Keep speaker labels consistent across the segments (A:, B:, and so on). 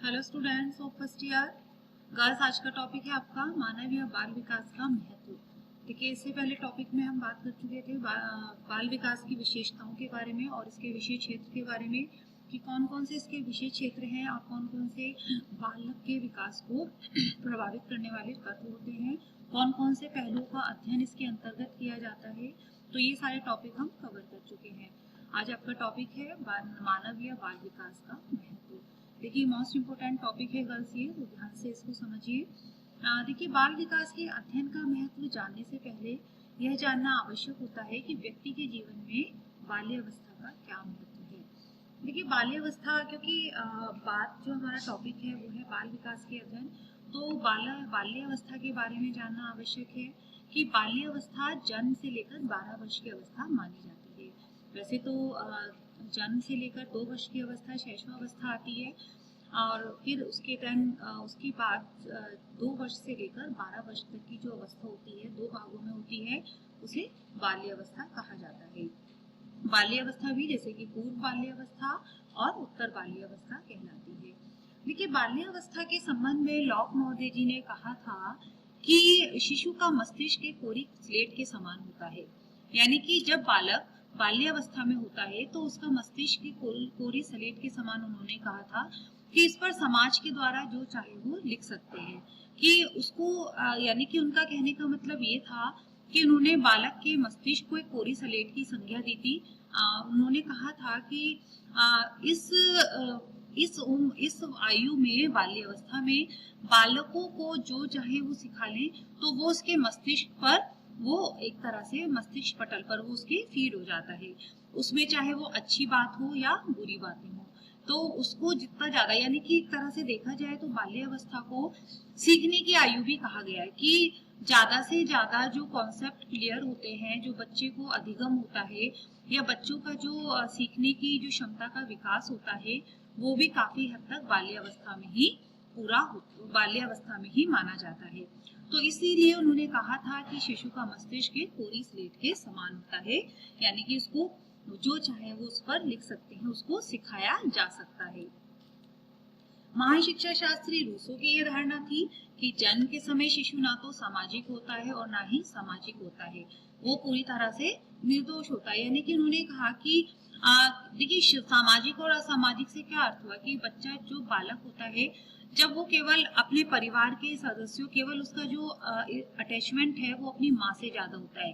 A: Hello students of first year girls. आज का topic है आपका मानवीय बाल विकास का महत्व। देखिए, इससे पहले टॉपिक में हम बात कर चुके थे बाल विकास की विशेषताओं के बारे में और इसके विषय क्षेत्र के बारे में कि कौन कौन से इसके विषय क्षेत्र हैं और कौन कौन से बालक के विकास को प्रभावित करने वाले तत्व होते हैं, कौन कौन से पहलुओं का अध्ययन इसके अंतर्गत किया जाता है। तो ये सारे टॉपिक हम कवर कर चुके हैं। आज आपका टॉपिक है मानवीय बाल विकास का महत्व। देखिए, मोस्ट इम्पोर्टेंट टॉपिक है गर्ल्स, ये तो ध्यान से इसको समझिए। देखिए, बाल विकास के अध्ययन का महत्व जानने से पहले यह जानना आवश्यक होता है कि व्यक्ति के जीवन में बाल्यावस्था का क्या महत्व है। देखिए, बाल्यावस्था, क्योंकि बात जो हमारा टॉपिक है वो है बाल विकास के अध्ययन, तो बाल्यावस्था के बारे में जानना आवश्यक है कि बाल्यावस्था जन्म से लेकर 12 वर्ष की अवस्था मानी जाती है। वैसे तो जन्म से लेकर 2 वर्ष की अवस्था शैशवावस्था आती है और फिर उसके बाद 2 वर्ष से लेकर 12 वर्ष तक की जो अवस्था होती है 2 भागों में होती है, उसे बाल्यावस्था कहा जाता है। बाल्यावस्था भी जैसे कि पूर्व बाल्यावस्था और उत्तर बाल्यावस्था कहलाती है। देखिए, बाल्यावस्था के संबंध में लॉक महोदय जी ने कहा था कि शिशु का मस्तिष्क एक कोरी स्लेट के समान होता है। यानी कि जब बालक बाल्यावस्था में होता है तो उसका मस्तिष्क कोरी स्लेट के समान उन्होंने कहा था कि इस पर समाज के द्वारा जो चाहे वो लिख सकते हैं। कि उसको यानी कि उनका कहने का मतलब ये था कि उन्होंने बालक के मस्तिष्क को एक कोरी स्लेट की संज्ञा दी थी। उन्होंने कहा था कि इस आयु में बाल्यावस्था में बालकों को जो चाहे वो सिखा लें तो वो उसके मस्तिष्क पर, वो एक तरह से मस्तिष्क पटल पर वो उसके फीड हो जाता है। उसमें चाहे वो अच्छी बात हो या बुरी बातें हो, तो उसको जितना ज्यादा, यानी कि एक तरह से देखा जाए तो बाल्यावस्था को सीखने की आयु भी कहा गया है कि ज्यादा से ज्यादा जो कॉन्सेप्ट क्लियर होते हैं, जो बच्चे को अधिगम होता है या बच्चों का जो सीखने की जो क्षमता का विकास होता है वो भी काफी हद तक बाल्यावस्था में ही माना जाता है। तो इसीलिए उन्होंने कहा था कि शिशु का मस्तिष्क एक कोरी स्लेट के समान होता है, यानी कि उसको जो चाहे वो उस पर लिख सकते हैं, उसको सिखाया जा सकता है। महान शिक्षा शास्त्री रूसो की यह धारणा थी कि जन्म के समय शिशु ना तो सामाजिक होता है और ना ही सामाजिक होता है, वो पूरी तरह से निर्दोष होता है। यानी कि उन्होंने कहा कि देखिए, सामाजिक और असामाजिक से क्या अर्थ हुआ कि बच्चा जो बालक होता है जब वो केवल अपने परिवार के सदस्यों, केवल उसका जो अटैचमेंट है वो अपनी माँ से ज्यादा होता है।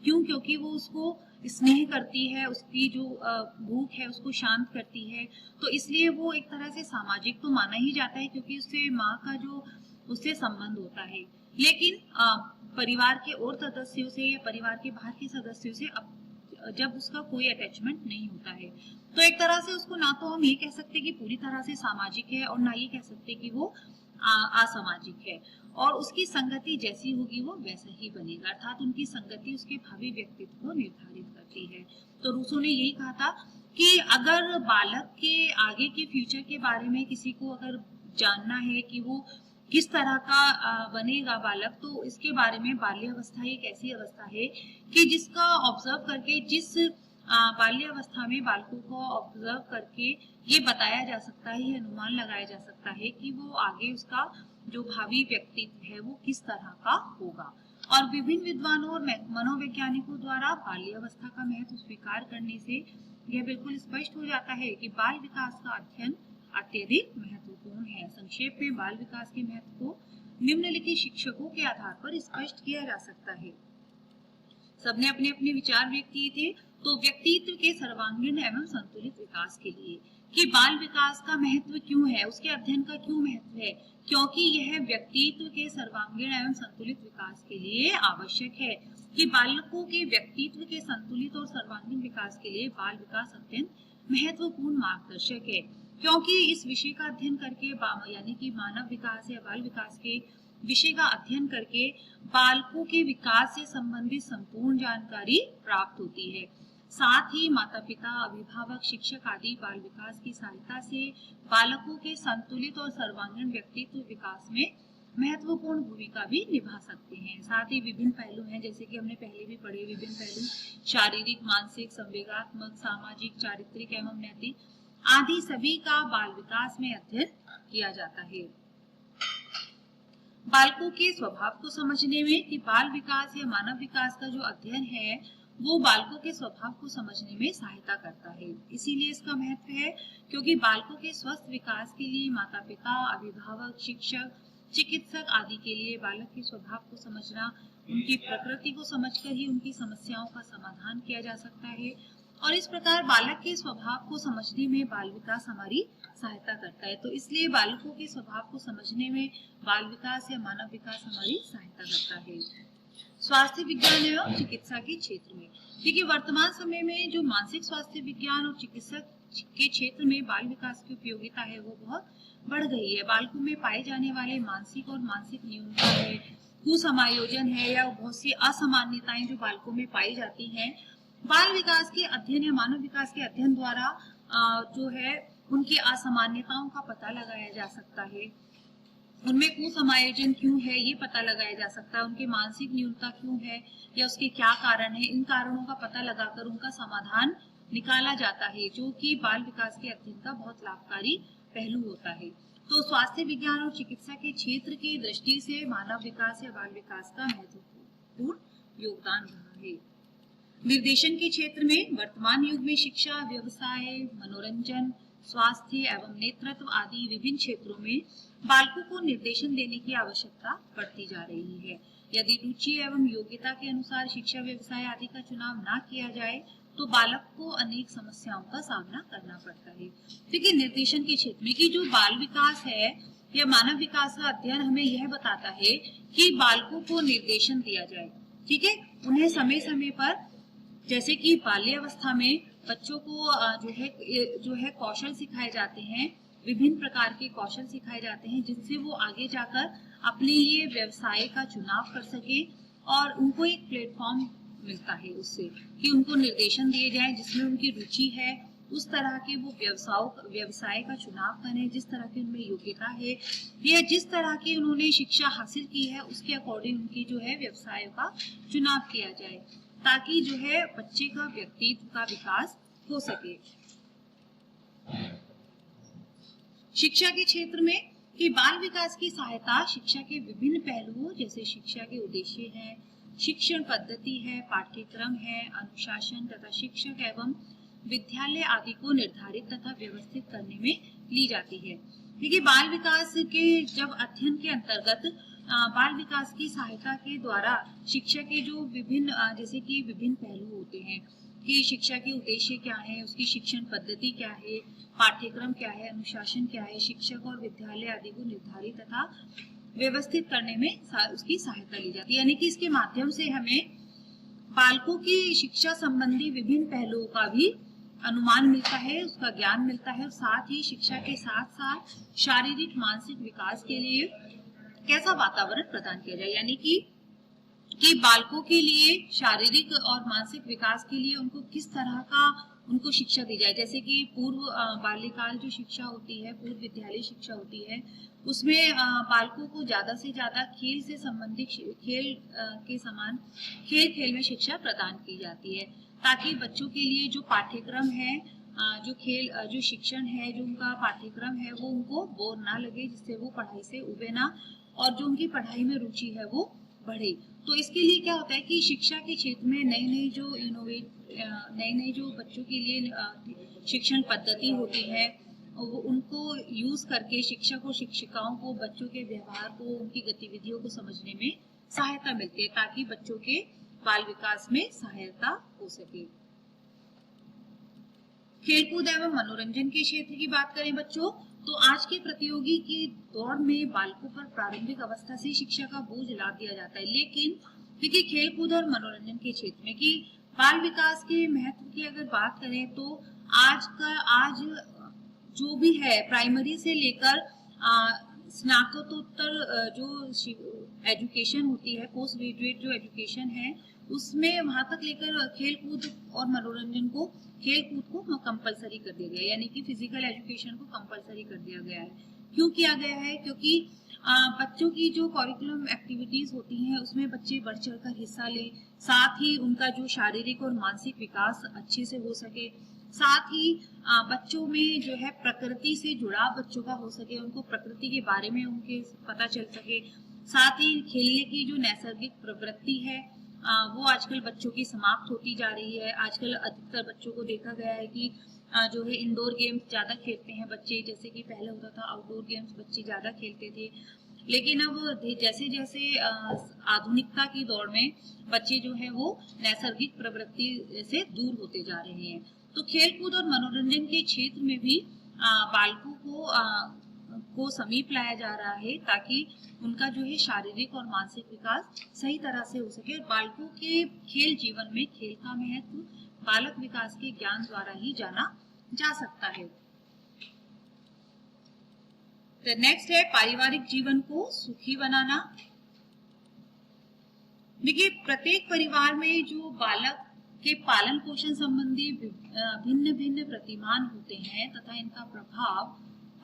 A: क्यों? क्योंकि वो उसको स्नेह करती है, उसकी जो भूख है उसको शांत करती है, तो इसलिए वो एक तरह से सामाजिक तो माना ही जाता है क्योंकि उससे माँ का जो उससे संबंध होता है। लेकिन परिवार के और सदस्यों से या परिवार के बाहर के सदस्यों से जब उसका कोई अटैचमेंट नहीं होता है तो एक तरह से उसको ना तो हम ये कह सकते कि पूरी तरह से सामाजिक है और ना ये कह सकते कि वो असामाजिक है, और उसकी संगति जैसी होगी वो वैसा ही बनेगा, अर्थात उनकी संगति उसके भावी व्यक्तित्व को निर्धारित करती है। तो रूसो ने यही कहा था कि अगर बालक के आगे के फ्यूचर के बारे में किसी को अगर जानना है कि वो किस तरह का बनेगा बालक, तो इसके बारे में बाल्यावस्था एक ऐसी अवस्था है कि जिसका ऑब्जर्व करके, जिस बाल्यावस्था में बालकों को ऑब्जर्व करके ये बताया जा सकता है, ये अनुमान लगाया जा सकता है कि वो आगे उसका जो भावी व्यक्तित्व है वो किस तरह का होगा। और विभिन्न विद्वानों और मनोवैज्ञानिकों द्वारा बाल्यावस्था का महत्व स्वीकार करने से यह बिल्कुल स्पष्ट हो जाता है कि बाल विकास का अध्ययन अत्यधिक महत्वपूर्ण है। संक्षेप में बाल विकास के महत्व को निम्नलिखित शिक्षकों के आधार पर स्पष्ट किया जा सकता है। सबने अपने अपने विचार व्यक्त किए थे। तो व्यक्तित्व के सर्वांगीण एवं संतुलित विकास के लिए कि बाल विकास का महत्व क्यों है, उसके अध्ययन का क्यों महत्व है, क्योंकि यह व्यक्तित्व के सर्वांगीण एवं संतुलित विकास के लिए आवश्यक है। कि बालकों के व्यक्तित्व के संतुलित और सर्वांगीण विकास के लिए बाल विकास अत्यंत महत्वपूर्ण मार्गदर्शक है, क्योंकि इस विषय का अध्ययन करके यानी कि मानव विकास या बाल विकास के विषय का अध्ययन करके बालकों के विकास से संबंधित संपूर्ण जानकारी प्राप्त होती है। साथ ही माता पिता, अभिभावक, शिक्षक आदि बाल विकास की सहायता से बालकों के संतुलित और सर्वांगीण व्यक्तित्व विकास में महत्वपूर्ण भूमिका भी निभा सकते हैं। साथ ही विभिन्न पहलू हैं, जैसे कि हमने पहले भी पढ़े, विभिन्न पहलू शारीरिक, मानसिक, संवेगात्मक, सामाजिक, चारित्रिक एवं नैतिक आदि सभी का बाल विकास में अध्ययन किया जाता है। बालकों के स्वभाव को समझने में कि बाल विकास या मानव विकास का जो अध्ययन है वो बालकों के स्वभाव को समझने में सहायता करता है। इसीलिए इसका महत्व है क्योंकि बालकों के स्वस्थ विकास के लिए माता पिता, अभिभावक, शिक्षक, चिकित्सक आदि के लिए बालक के स्वभाव को समझना, उनकी प्रकृति को समझकर ही उनकी समस्याओं का समाधान किया जा सकता है। और इस प्रकार बालक के स्वभाव को समझने में बाल विकास हमारी सहायता करता है। तो इसलिए बालकों के स्वभाव को समझने में बाल विकास या मानव विकास हमारी सहायता करता है। स्वास्थ्य विज्ञान एवं चिकित्सा के क्षेत्र में देखिए, वर्तमान समय में जो मानसिक स्वास्थ्य विज्ञान और चिकित्सा के क्षेत्र में बाल विकास की उपयोगिता है वो बहुत बढ़ गई है। बालकों में पाए जाने वाले मानसिक और मानसिक न्यूनता है, कुसमायोजन है या बहुत सी असामान्यताएं जो बालकों में पाई जाती हैं, बाल विकास के अध्ययन या मानव विकास के अध्ययन द्वारा जो है उनकी असामान्यताओं का पता लगाया जा सकता है। उनमें कुसमायोजन क्यों है ये पता लगाया जा सकता है, उनके मानसिक न्यूनता क्यों है या उसके क्या कारण है, इन कारणों का पता लगाकर उनका समाधान निकाला जाता है, जो कि बाल विकास के अध्ययन का बहुत लाभकारी पहलू होता है। तो स्वास्थ्य विज्ञान और चिकित्सा के क्षेत्र की दृष्टि से मानव विकास या बाल विकास का महत्वपूर्ण योगदान रहा है। निर्देशन के क्षेत्र में वर्तमान युग में शिक्षा, व्यवसाय, मनोरंजन, स्वास्थ्य एवं नेतृत्व आदि विभिन्न क्षेत्रों में बालकों को निर्देशन देने की आवश्यकता बढ़ती जा रही है। यदि रुचि एवं योग्यता के अनुसार शिक्षा, व्यवसाय आदि का चुनाव न किया जाए तो बालक को अनेक समस्याओं का सामना करना पड़ता है। देखिए, निर्देशन के क्षेत्र में कि जो बाल विकास है या मानव विकास का अध्ययन हमें यह बताता है कि बालकों को निर्देशन दिया जाए। ठीक है, उन्हें समय समय पर, जैसे कि बाल्यावस्था में बच्चों को जो है कौशल सिखाए जाते हैं, विभिन्न प्रकार के कौशल सिखाए जाते हैं जिनसे वो आगे जाकर अपने लिए व्यवसाय का चुनाव कर सके और उनको एक प्लेटफॉर्म मिलता है उससे कि उनको निर्देशन दिए जाए जिसमें उनकी रुचि है, उस तरह के वो व्यवसाय का चुनाव करें जिस तरह की उनमें योग्यता है या जिस तरह की उन्होंने शिक्षा हासिल की है उसके अकॉर्डिंग उनकी जो है व्यवसाय का चुनाव किया जाए, ताकि जो है बच्चे का व्यक्तित्व का विकास हो सके। शिक्षा के क्षेत्र में कि बाल विकास की सहायता शिक्षा के विभिन्न पहलुओं जैसे शिक्षा के उद्देश्य है, शिक्षण पद्धति है, पाठ्यक्रम है, अनुशासन तथा शिक्षक एवं विद्यालय आदि को निर्धारित तथा व्यवस्थित करने में ली जाती है। देखिए, बाल विकास के जब अध्ययन के अंतर्गत बाल विकास की सहायता के द्वारा शिक्षा के जो विभिन्न जैसे कि विभिन्न पहलू होते हैं कि शिक्षा के उद्देश्य क्या है, उसकी शिक्षण पद्धति क्या है, पाठ्यक्रम क्या है, अनुशासन क्या है, शिक्षक और विद्यालय आदि को निर्धारित तथा व्यवस्थित करने में उसकी सहायता ली जाती है। यानी कि इसके माध्यम से हमें बालकों की शिक्षा संबंधी विभिन्न पहलुओं का भी अनुमान मिलता है, उसका ज्ञान मिलता है और साथ ही शिक्षा के साथ साथ शारीरिक मानसिक विकास के लिए कैसा वातावरण प्रदान किया जाए, यानी कि बालकों के लिए शारीरिक और मानसिक विकास के लिए उनको किस तरह का उनको शिक्षा दी जाए। जैसे कि पूर्व बाल्यकाल जो शिक्षा होती है, पूर्व विद्यालय शिक्षा होती है, उसमें बालकों को ज्यादा से ज्यादा खेल से संबंधित खेल के समान खेल में शिक्षा प्रदान की जाती है, ताकि बच्चों के लिए जो पाठ्यक्रम है, जो शिक्षण है, जो उनका पाठ्यक्रम है वो उनको बोर ना लगे, जिससे वो पढ़ाई से उबे ना और जो उनकी पढ़ाई में रुचि है वो बढ़े। तो इसके लिए क्या होता है कि शिक्षा के क्षेत्र में नई नई जो बच्चों के लिए शिक्षण पद्धति होती है वो उनको यूज करके शिक्षक और शिक्षिकाओं को बच्चों के व्यवहार को, उनकी गतिविधियों को समझने में सहायता मिलती है, ताकि बच्चों के बाल विकास में सहायता हो सके। खेलकूद एवं मनोरंजन के क्षेत्र की बात करें बच्चों, तो आज के प्रतियोगी के दौर में बालकों पर प्रारंभिक अवस्था से शिक्षा का बोझ लाद दिया जाता है, लेकिन देखिए खेलकूद और मनोरंजन के क्षेत्र में कि बाल विकास के महत्व की अगर बात करें तो आज जो भी है प्राइमरी से लेकर स्नातकोत्तर जो एजुकेशन होती है, पोस्ट ग्रेजुएट जो एजुकेशन है, उसमें वहां तक लेकर खेलकूद और मनोरंजन को कंपलसरी कर दिया गया, यानी कि फिजिकल एजुकेशन को कंपलसरी कर दिया गया है। क्यों किया गया है? क्योंकि बच्चों की जो करिकुलम एक्टिविटीज होती हैं उसमें बच्चे बढ़ चढ़कर हिस्सा लें, साथ ही उनका जो शारीरिक और मानसिक विकास अच्छे से हो सके, साथ ही बच्चों में जो है प्रकृति से जुड़ाव बच्चों का हो सके, उनको प्रकृति के बारे में उनके पता चल सके। साथ ही खेलने की जो नैसर्गिक प्रवृत्ति है वो आजकल बच्चों की समाप्त होती जा रही है। आजकल अधिकतर बच्चों को देखा गया है कि जो है इंडोर गेम्स ज्यादा खेलते हैं बच्चे, जैसे कि पहले होता था आउटडोर गेम्स बच्चे ज्यादा खेलते थे। लेकिन अब जैसे जैसे आधुनिकता की दौड़ में बच्चे जो है वो नैसर्गिक प्रवृत्ति से दूर होते जा रहे हैं। तो खेलकूद और मनोरंजन के क्षेत्र में भी बालकों को समीप लाया जा रहा है, ताकि उनका जो है शारीरिक और मानसिक विकास सही तरह से हो सके। और बालकों के खेल जीवन में खेल का महत्व बालक विकास के ज्ञान द्वारा ही जाना जा सकता है। तो नेक्स्ट है पारिवारिक जीवन को सुखी बनाना। देखिए, प्रत्येक परिवार में जो बालक के पालन पोषण संबंधी भिन्न भिन्न प्रतिमान होते हैं तथा इनका प्रभाव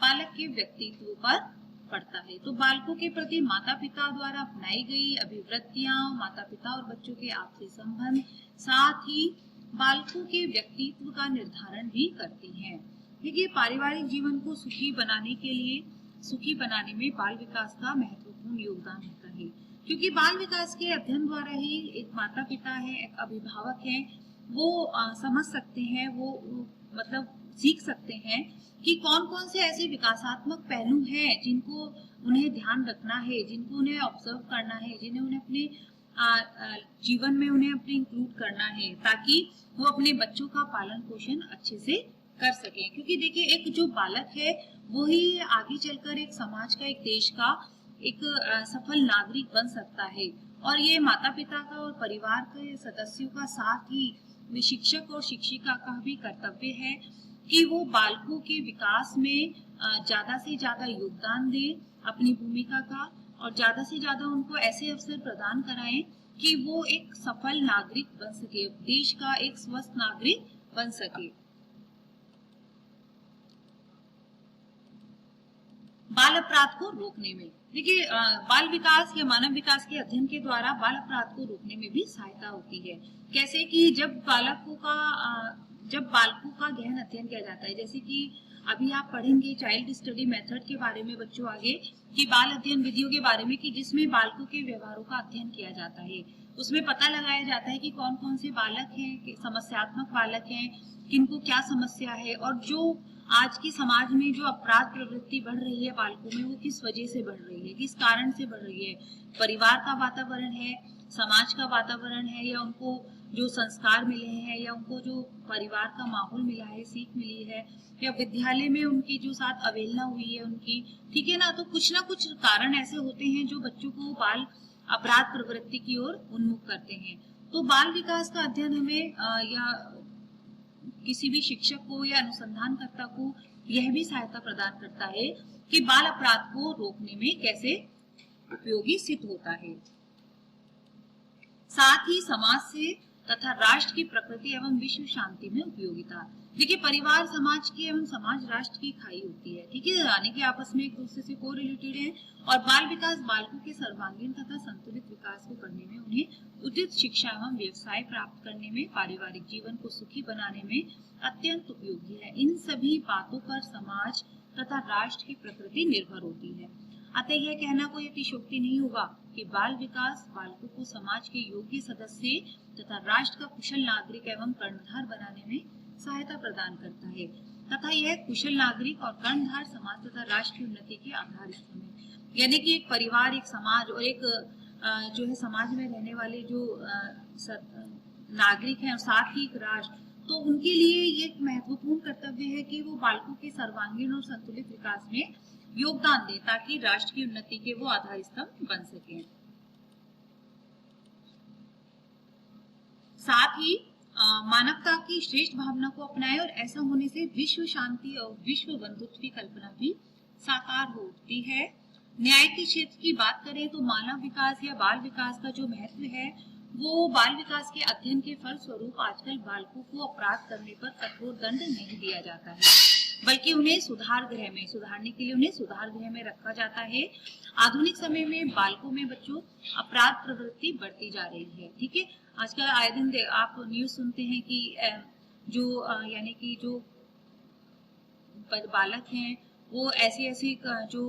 A: बालक के व्यक्तित्व पर पड़ता है। तो बालकों के प्रति माता पिता द्वारा अपनाई गई अभिवृत्तियां, माता पिता और बच्चों के आपसी संबंध, साथ ही बालकों के व्यक्तित्व का निर्धारण भी करती हैं। देखिए, पारिवारिक जीवन को सुखी बनाने में बाल विकास का महत्वपूर्ण योगदान होता है, क्योंकि बाल विकास के अध्ययन द्वारा ही एक माता पिता है, एक अभिभावक है, वो समझ सकते हैं, वो मतलब सीख सकते हैं कि कौन कौन से ऐसे विकासात्मक पहलू हैं जिनको उन्हें ध्यान रखना है, जिनको उन्हें ऑब्जर्व करना है, जिन्हें उन्हें अपने जीवन में उन्हें अपने इंक्लूड करना है, ताकि वो अपने बच्चों का पालन पोषण अच्छे से कर सके। क्योंकि देखिए, एक जो बालक है वो ही आगे चलकर एक समाज का, एक देश का एक सफल नागरिक बन सकता है। और ये माता पिता का और परिवार के सदस्यों का, साथ ही शिक्षक और शिक्षिका का भी कर्तव्य है कि वो बालकों के विकास में ज्यादा से ज्यादा योगदान दें अपनी भूमिका का, और ज्यादा से ज्यादा उनको ऐसे अवसर प्रदान कराएं कि वो एक सफल नागरिक बन सके, देश का एक स्वस्थ नागरिक बन सके। बाल अपराध को रोकने में, देखिए, बाल विकास या मानव विकास के अध्ययन के द्वारा बाल अपराध को रोकने में भी सहायता होती है। कैसे कि जब बालकों का गहन अध्ययन किया जाता है, जैसे कि अभी आप पढ़ेंगे चाइल्ड स्टडी मेथड के बारे में बच्चों आगे, कि बाल अध्ययन विधियों के बारे में, कि जिसमें बालकों के व्यवहारों का अध्ययन किया जाता है। उसमें पता लगाया जाता है कि कौन कौन से बालक हैं, समस्यात्मक बालक हैं, किनको क्या समस्या है, और जो आज की समाज में जो अपराध प्रवृत्ति बढ़ रही है बालकों में, वो किस वजह से बढ़ रही है, किस कारण से बढ़ रही है। परिवार का वातावरण है, समाज का वातावरण है, या उनको जो संस्कार मिले हैं, या उनको जो परिवार का माहौल मिला है, सीख मिली है, या विद्यालय में उनकी जो साथ अवहेलना हुई है उनकी, ठीक है ना। तो कुछ ना कुछ कारण ऐसे होते हैं जो बच्चों को बाल अपराध प्रवृत्ति की ओर उन्मुख करते हैं। तो बाल विकास का अध्ययन हमें या किसी भी शिक्षक को या अनुसंधानकर्ता को यह भी सहायता प्रदान करता है कि बाल अपराध को रोकने में कैसे उपयोगी सिद्ध होता है। साथ ही समाज से तथा राष्ट्र की प्रकृति एवं विश्व शांति में उपयोगिता। देखिए, परिवार समाज की एवं समाज राष्ट्र की खाई होती है, ठीक है, यानी कि आपस में एक दूसरे से कोरिलेटेड है। और बाल विकास बालकों के सर्वांगीण तथा संतुलित विकास को करने में, उन्हें उचित शिक्षा एवं व्यवसाय प्राप्त करने में, पारिवारिक जीवन को सुखी बनाने में अत्यंत उपयोगी है। इन सभी बातों पर समाज तथा राष्ट्र की प्रकृति निर्भर होती है। अतः यह कहना कोई अतिशयोक्ति नहीं होगा कि बाल विकास बालकों को समाज के योग्य सदस्य तथा राष्ट्र का कुशल नागरिक एवं कर्णधार बनाने में सहायता प्रदान करता है, तथा यह कुशल नागरिक और कर्णधार समाज तथा राष्ट्र की उन्नति के आधार स्तंभ है। यानी कि एक परिवार, एक समाज और एक जो है समाज में रहने वाले जो नागरिक हैं, और साथ ही एक राष्ट्र, तो उनके लिए ये महत्वपूर्ण कर्तव्य है कि वो बालकों के सर्वांगीण और संतुलित विकास में योगदान दे, ताकि राष्ट्र की उन्नति के वो आधार स्तंभ बन सके। साथ ही मानवता की श्रेष्ठ भावना को अपनाए, और ऐसा होने से विश्व शांति और विश्व बंधुत्व की कल्पना भी साकार होती है। न्याय के क्षेत्र की बात करें तो मानव विकास या बाल विकास का जो महत्व है, वो बाल विकास के अध्ययन के फल स्वरूप आजकल बालकों को अपराध करने पर कठोर दंड नहीं दिया जाता है, बल्कि उन्हें सुधारने के लिए उन्हें सुधार गृह में रखा जाता है। आधुनिक समय में बालकों में बच्चों अपराध प्रवृत्ति बढ़ती जा रही है, ठीक है। आजकल आए दिन आप न्यूज सुनते हैं कि जो यानी कि जो बालक हैं वो ऐसी ऐसी जो